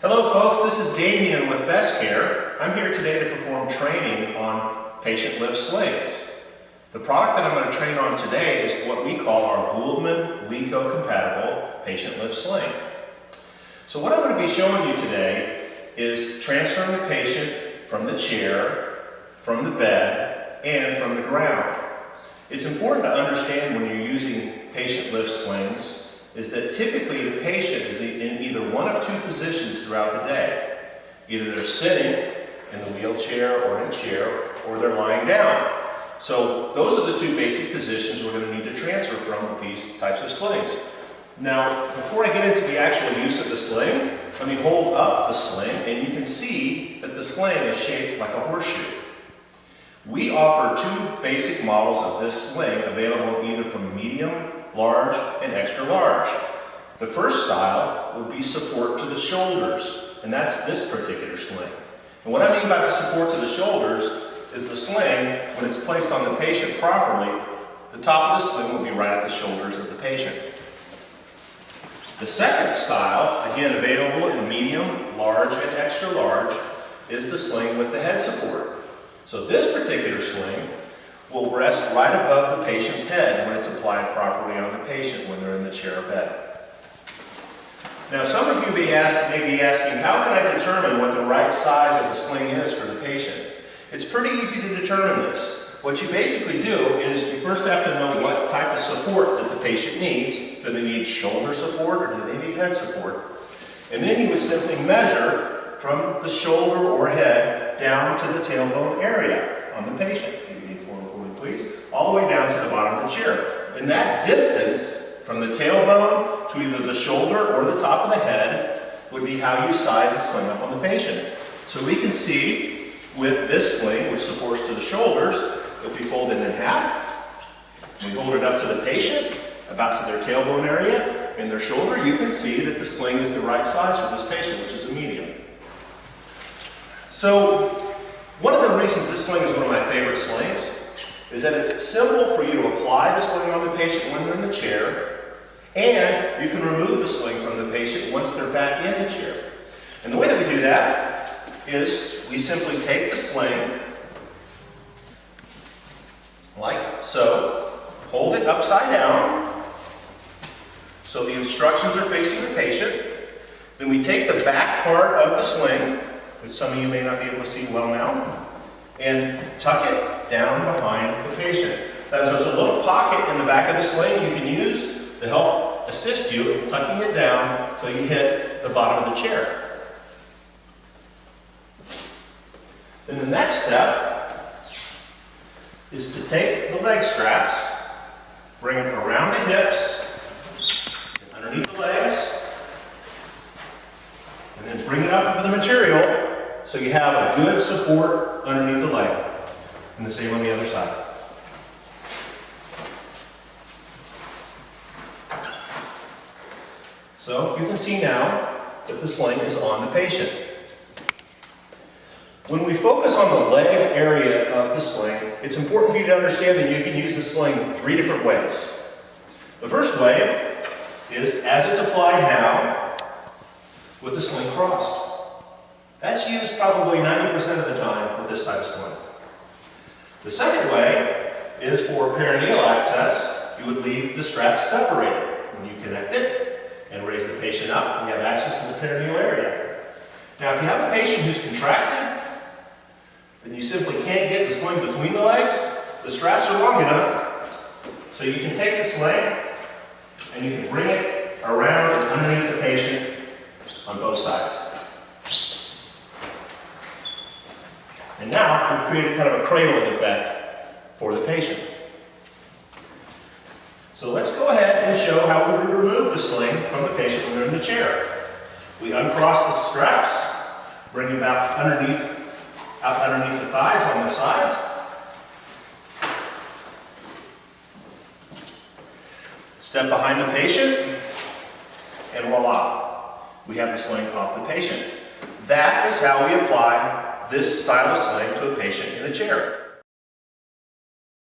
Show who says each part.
Speaker 1: Hello folks, this is Damien with Bestcare. I'm here today to perform training on patient lift slings. The product that I'm going to train on today is what we call our Guldmann Liko compatible patient lift sling. So what I'm going to be showing you today is transferring the patient from the chair, from the bed, and from the ground. It's important to understand when you're using patient lift slings is that typically the patient is in either one of two positions throughout the day. Either they're sitting in the wheelchair or in a chair, or they're lying down. So those are the two basic positions we're going to need to transfer from with these types of slings. Now, before I get into the actual use of the sling, let me hold up the sling and you can see that the sling is shaped like a horseshoe. We offer two basic models of this sling available either from medium, large, and extra large. The first style would be support to the shoulders, and that's this particular sling. And what I mean by the support to the shoulders is the sling, when it's placed on the patient properly, the top of the sling will be right at the shoulders of the patient. The second style, again available in medium, large, and extra large, is the sling with the head support. So this particular sling will rest right above the patient's head when it's applied properly on the patient when they're in the chair or bed. Now some of you may be asking, how can I determine what the right size of the sling is for the patient? It's pretty easy to determine this. What you basically do is you first have to know what type of support that the patient needs. Do they need shoulder support or do they need head support? And then you would simply measure from the shoulder or head down to the tailbone area on the patient. Please, all the way down to the bottom of the chair. And that distance from the tailbone to either the shoulder or the top of the head would be how you size the sling up on the patient. So we can see with this sling, which supports to the shoulders, if we fold it in half, we hold it up to the patient, about to their tailbone area and their shoulder, you can see that the sling is the right size for this patient, which is a medium. So one of the reasons this sling is one of my favorite slings is that it's simple for you to apply the sling on the patient when they're in the chair, and you can remove the sling from the patient once they're back in the chair. And the way that we do that is we simply take the sling, like so, hold it upside down, so the instructions are facing the patient. Then we take the back part of the sling, which some of you may not be able to see well now, and tuck it down behind the patient. There's a little pocket in the back of the sling you can use to help assist you in tucking it down until you hit the bottom of the chair. Then the next step is to take the leg straps, bring it around the hips, and underneath the legs, and then bring it up over the material so you have a good support underneath the leg. And the same on the other side. So you can see now that the sling is on the patient. When we focus on the leg area of the sling, it's important for you to understand that you can use the sling three different ways. The first way is as it's applied now with the sling crossed. That's used probably 90% of the time with this type of sling. The second way is for perineal access. You would leave the straps separated. When you connect it and raise the patient up, you have access to the perineal area. Now, if you have a patient who's contracted, then you simply can't get the sling between the legs. The straps are long enough, so you can take the sling and you can bring it around and underneath the patient on both sides. And now we've created kind of a cradling effect for the patient. So let's go ahead and show how we would remove the sling from the patient when they're in the chair. We uncross the straps, bring them out underneath the thighs on their sides. Step behind the patient, and voila, we have the sling off the patient. That is how we apply this style of sling to a patient in a chair.